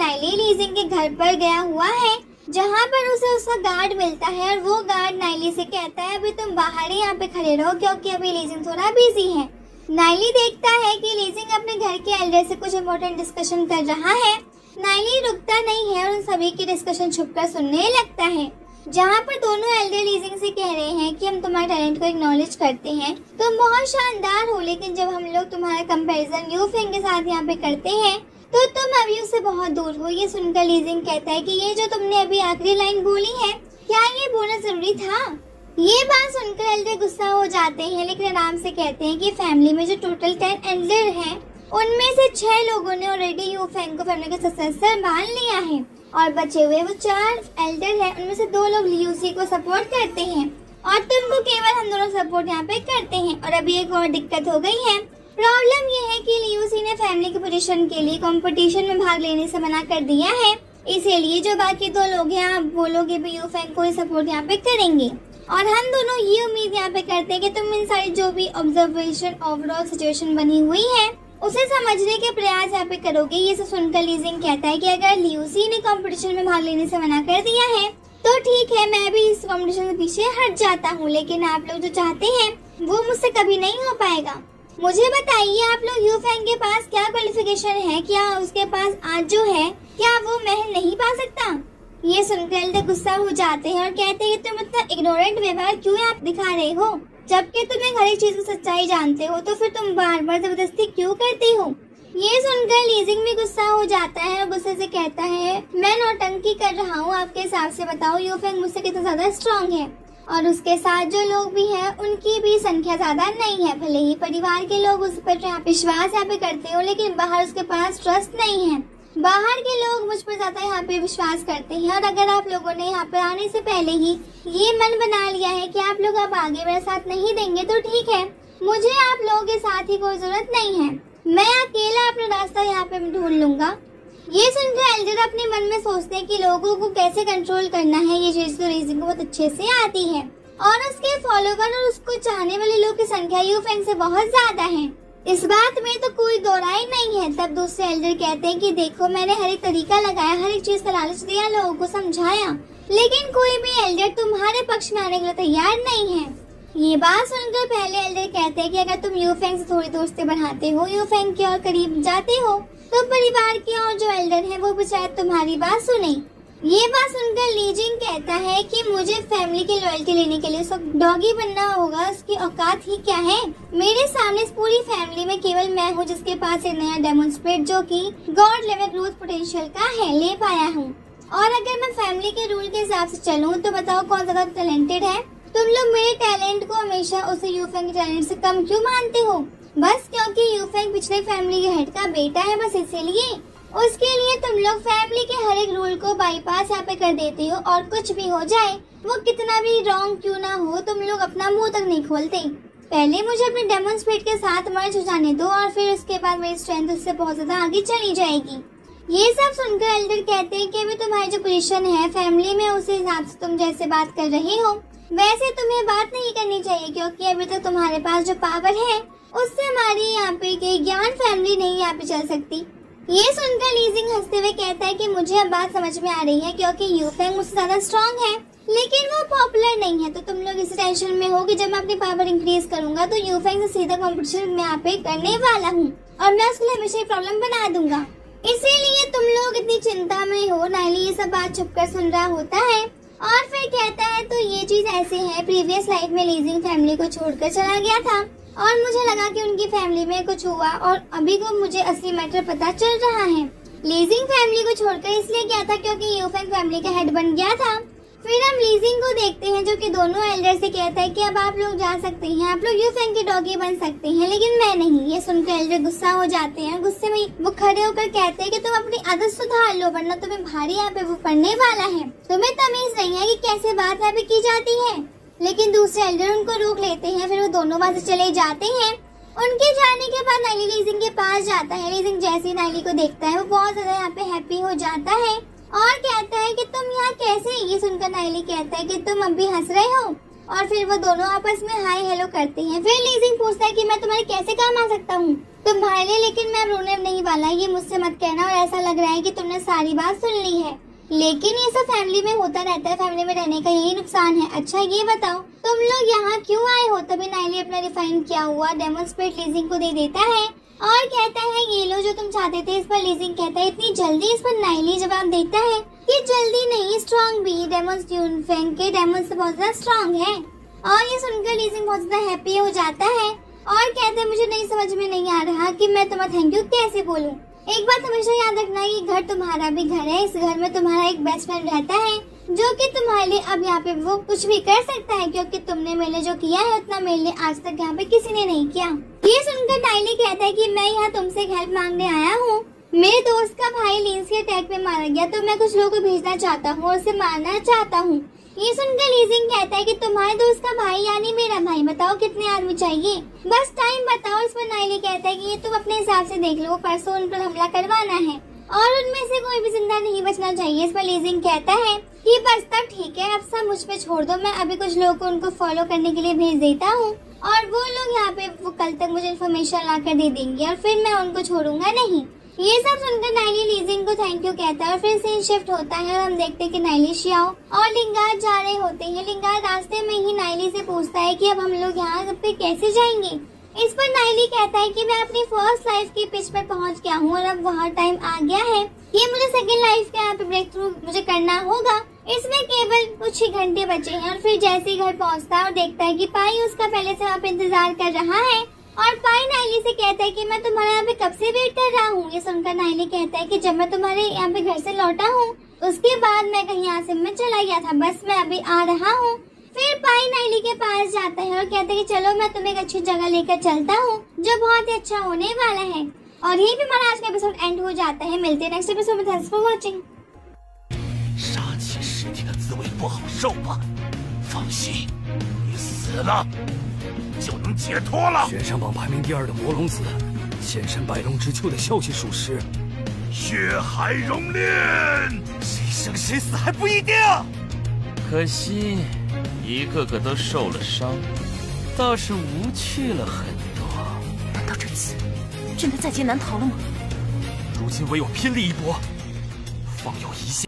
नाइली leasing के घर पर गया हुआ है, जहाँ पर उसे उसका गार्ड मिलता है और वो गार्ड नाइली से कहता है अभी तुम बाहर ही यहाँ पे खड़े रहो क्योंकि अभी लीजिंग थोड़ा बिजी है। नाइली देखता है कि लीजिंग अपने घर के एल्डर से कुछ इम्पोर्टेंट डिस्कशन कर रहा है। नाइली रुकता नहीं है और उन सभी की डिस्कशन छुपकर सुनने लगता है, जहाँ पर दोनों एल्डर लीजिंग से कह रहे हैं कि हम तुम्हारे टैलेंट को एक्नॉलेज करते हैं, तुम बहुत शानदार हो, लेकिन जब हम लोग तुम्हारा कंपैरिजन यू फेंग के साथ यहाँ पे करते हैं तो तुम अभी उससे बहुत दूर हो। ये सुनकर लीजिंग कहता है कि ये जो तुमने अभी आखिरी लाइन बोली है, क्या ये बोलना जरूरी था? ये बात सुनकर एल्डर गुस्सा हो जाते हैं, लेकिन आराम से कहते हैं कि फैमिली में जो टोटल 10 एल्डर हैं, उनमें से 6 लोगों ने ऑलरेडी यू फेंग को फैमिली का सक्सेसर मान लिया है और बचे हुए वो 4 एल्डर हैं, उनमें से 2 लोग लियूसी को सपोर्ट करते हैं और तुमको केवल हम दोनों सपोर्ट यहाँ पे करते हैं। और अभी एक और दिक्कत हो गई है। प्रॉब्लम ये है कि लियूसी ने फैमिली की पोजीशन के लिए कंपटीशन में भाग लेने से मना कर दिया है, इसीलिए जो बाकी 2 लोग हैं आप बोलोगे भी यू फेंग को सपोर्ट यहाँ पे करेंगे और हम दोनों ये उम्मीद यहाँ पे करते हैं कि तुम इन सारी जो भी ऑब्जर्वेशन ओवरऑल सिचुएशन बनी हुई है उसे समझने के प्रयास यहाँ पे करोगे। ये सब सुनकर लीजिंग कहता है कि अगर लियूसी ने कंपटीशन में भाग लेने से मना कर दिया है तो ठीक है, मैं भी इस कंपटीशन से पीछे हट जाता हूँ, लेकिन आप लोग जो चाहते हैं वो मुझसे कभी नहीं हो पाएगा। मुझे बताइए आप लोग यू फेंग के पास क्या क्वालिफिकेशन है? क्या उसके पास आज जो है क्या वो महल नहीं पा सकता? ये सुनकर एल्डर गुस्सा हो जाते हैं और कहते हैं तुम इतना इग्नोरेंट व्यवहार क्यों आप दिखा रहे हो? जबकि तुम्हें हर एक चीज की सच्चाई जानते हो तो फिर तुम बार बार जबरदस्ती क्यों करते हो? ये सुनकर लीजिंग भी गुस्सा हो जाता है और गुस्से से कहता है मैं नौटंकी कर रहा हूँ, आपके हिसाब से बताओ यू फेंग मुझसे कितना ज्यादा स्ट्रॉन्ग है और उसके साथ जो लोग भी हैं उनकी भी संख्या ज्यादा नहीं है। भले ही परिवार के लोग उस पर विश्वास यहाँ पे करते हो, लेकिन बाहर उसके पास ट्रस्ट नहीं है। बाहर के लोग मुझ पर ज्यादा यहाँ पे विश्वास करते हैं और अगर आप लोगों ने यहाँ पर आने से पहले ही ये मन बना लिया है कि आप लोग अब आगे मेरा साथ नहीं देंगे तो ठीक है, मुझे आप लोगों के साथ ही कोई जरूरत नहीं है, मैं अकेला अपना रास्ता यहाँ पे ढूंढ लूंगा। ये सुनकर एल्डर अपने मन में सोचते हैं कि लोगों को कैसे कंट्रोल करना है, ये चीज तो लीजिंग को बहुत अच्छे से आती है और उसके फॉलोवर और उसको चाहने वाले लोग की संख्या यू फेंग से बहुत ज्यादा है, इस बात में तो कोई दो राय नहीं है। तब दूसरे एल्डर कहते हैं कि देखो मैंने हर एक तरीका लगाया, हर एक चीज का लालच दिया, लोगों को समझाया, लेकिन कोई भी एल्डर तुम्हारे पक्ष में आने के लिए तैयार नहीं है। ये बात सुनकर पहले एल्डर कहते हैं कि अगर तुम यू फेंग से थोड़ी दोस्ती बढ़ाते हो, यू फेंग के और करीब जाते हो, तो परिवार के और जो एल्डर हैं वो भी शायद तुम्हारी बात सुने। ये बात सुनकर लीजिंग कहता है कि मुझे फैमिली की लॉयल्टी लेने के लिए सब डॉगी बनना होगा, उसकी औकात ही क्या है? मेरे सामने इस पूरी फैमिली में केवल मैं हूँ जिसके पास एक नया डेमोन्स्ट्रेट जो कि गॉड लेवल ग्रोथ पोटेंशियल का है ले पाया हूँ। और अगर मैं फैमिली के रूल के हिसाब से चलूँ तो बताओ कौन ज्यादा टैलेंटेड है? तुम लोग मेरे टैलेंट को हमेशा उसे यू फेंग के टैलेंट से कम क्यों मानते हो? बस क्योंकि यू फेंग पिछले फैमिली के हेड का बेटा है, बस इसीलिए उसके लिए तुम लोग फैमिली के हर एक रूल को बाईपास यहाँ पे कर देते हो और कुछ भी हो जाए, वो कितना भी रॉन्ग क्यों ना हो, तुम लोग अपना मुंह तक नहीं खोलते। पहले मुझे अपने डेमोन्स्ट्रेट के साथ मर्ज हो जाने दो और फिर उसके बाद मेरी स्ट्रेंथ उससे बहुत ज्यादा आगे चली जाएगी। ये सब सुनकर एल्डर कहते हैं कि अभी तुम्हारी जो पोजीशन है फैमिली में उस हिसाब से तुम जैसे बात कर रहे हो वैसे तुम्हें बात नहीं करनी चाहिए, क्योंकि अभी तक तुम्हारे पास जो पावर है उससे हमारी यहाँ पे ज्ञान फैमिली नहीं यहाँ पे चल सकती। ये सुनकर लीजिंग हंसते हुए कहता है कि मुझे अब बात समझ में आ रही है, क्योंकि यू फेंग मुझसे ज्यादा स्ट्रॉन्ग है लेकिन वो पॉपुलर नहीं है, तो तुम लोग इसी टेंशन में हो कि जब मैं अपनी पावर इंक्रीज करूंगा तो यू फेंग से सीधा कंपटीशन में यहाँ पे करने वाला हूँ और मैं उसके लिए हमेशा प्रॉब्लम बना दूंगा, इसीलिए तुम लोग इतनी चिंता में हो। नाइली ये सब बात छुपकर सुन रहा होता है और फिर कहता है तो ये चीज ऐसे है, प्रीवियस लाइफ में लीजिंग फैमिली को छोड़कर चला गया था और मुझे लगा कि उनकी फैमिली में कुछ हुआ और अभी को मुझे असली मैटर पता चल रहा है। लीजिंग फैमिली को छोड़कर इसलिए गया था क्योंकि यू फेंग फैमिली का हेड बन गया था। फिर हम लीजिंग को देखते हैं जो कि दोनों एल्डर से कहता है कि अब आप लोग जा सकते हैं, आप लोग यू फेंग के डॉगी बन सकते हैं, लेकिन मैं नहीं। ये सुनकर एल्डर गुस्सा हो जाते हैं, गुस्से में वो खड़े होकर कहते हैं कि तुम अपनी आदत सुधार लो वरना तुम्हें भारी यहाँ पे वो पड़ने वाला है, तुम्हें तमीज नहीं है कि कैसे बात यहाँ पे की जाती है। लेकिन दूसरे एल्डर उनको रोक लेते हैं, फिर वो दोनों वहाँ से चले जाते हैं। उनके जाने के बाद नाइली लीजिंग के पास जाता है। लीजिंग जैसे नाइली को देखता है वो बहुत ज्यादा यहाँ पे हैप्पी हो जाता है और कहता है कि तुम यहाँ कैसे। ये सुनकर नाइली कहता है कि तुम अभी हंस रहे हो और फिर वो दोनों आपस में हाय हेलो करते हैं। फिर लीजिंग पूछता है कि मैं तुम्हारे कैसे काम आ सकता हूँ। तुम्हारे लिए, लेकिन मैं रोने नहीं वाला, ये मुझसे मत कहना। और ऐसा लग रहा है कि तुमने सारी बात सुन ली है, लेकिन ये सब फैमिली में होता रहता है, फैमिली में रहने का यही नुकसान है। अच्छा ये बताओ तुम लोग यहाँ क्यों आए हो? तभी नाइली अपना रिफाइन किया हुआ डेमोन्स्ट्रेट लीजिंग को दे देता है और कहता है ये लो जो तुम चाहते थे। इस पर लीजिंग कहता है इतनी जल्दी? इस पर नाइली जवाब देता है कि जल्दी नहीं, स्ट्रॉन्ग भी। डेमोन्स ड्यूनफेंग के डेमोन से बहुत ज्यादा स्ट्रॉन्ग है। और ये सुनकर लीजिंग बहुत ज्यादा हैप्पी हो जाता है और कहते हैं मुझे नहीं समझ में नहीं आ रहा कि मैं तुम्हें थैंक यू कैसे बोलूं। एक बात हमेशा याद रखना, ये घर तुम्हारा भी घर है। इस घर में तुम्हारा एक बेस्ट फ्रेंड रहता है जो कि तुम्हारे लिए अब यहाँ पे वो कुछ भी कर सकता है, क्योंकि तुमने मेरे लिए जो किया है उतना मेरे लिए आज तक यहाँ पे किसी ने नहीं किया। ये सुनकर नाइली कहता है कि मैं यहाँ तुमसे हेल्प मांगने आया हूँ। मेरे दोस्त का भाई लिंस के अटैक में मारा गया, तो मैं कुछ लोगों को भेजना चाहता हूँ और उसे मारना चाहता हूँ। ये सुनकर लीजिंग कहता है कि तुम्हारे दोस्त का भाई यानी मेरा भाई, बताओ कितने आदमी चाहिए, बस टाइम बताओ। इस पर नाइली कहता है कि ये तुम अपने हिसाब से देख लो, परसों उन पर हमला करवाना है और उनमें से कोई भी जिंदा नहीं बचना चाहिए। इस पर लीजिंग कहता है कि बस तब ठीक है, अब सब मुझ पे छोड़ दो, मैं अभी कुछ लोगों को उनको फॉलो करने के लिए भेज देता हूँ और वो लोग यहाँ पे वो कल तक मुझे इन्फॉर्मेशन ला कर दे देंगे और फिर मैं उनको छोड़ूंगा नहीं। ये सब सुनकर नाइली लीजिंग को थैंक यू कहता है और फिर सीन शिफ्ट होता है और हम देखते हैं कि नाइली, शियाओ और लिंगार जा रहे होते हैं। लिंगार रास्ते में ही नाइली से पूछता है कि अब हम लोग यहाँ पे कैसे जाएंगे। इस पर नाइली कहता है कि मैं अपनी फर्स्ट लाइफ की पिच पर पहुँच गया हूँ और अब वहाँ टाइम आ गया है कि मुझे सेकेंड लाइफ के यहाँ पे ब्रेक थ्रू मुझे करना होगा। इसमें केवल कुछ ही घंटे बचे हैं और फिर जैसे ही घर पहुँचता है और देखता है कि पाई उसका पहले से वहाँ पे इंतजार कर रहा है और पाई नाइली से कहता है कि मैं तुम्हारे यहाँ पे कब से वेट कर रहा हूँ। ये सुनकर नाइली कहता है कि जब मैं तुम्हारे यहाँ पे घर से लौटा हूँ उसके बाद मैं कहीं यहाँ से मैं चला गया था, बस मैं अभी आ रहा हूँ। फिर पाई नाइली के पास जाता है और कहता है कि चलो मैं तुम्हें एक अच्छी जगह लेकर चलता हूँ जो बहुत ही अच्छा होने वाला है। और यही भी हमारा आज का एपिसोड एंड हो जाता है। मिलते हैं नेक्स्ट एपिसोड में। Thanks for watching. 杀气尸体的滋味不好受吧？放心，你死了就能解脱了。悬赏榜排名第2的魔龙子，现身百龙之丘的消息属实。血海熔炼，谁生谁死还不一定。可惜，一个个都受了伤，倒是无趣了很多。难道这次真的在劫难逃了吗？如今唯有拼力一搏，方有一线。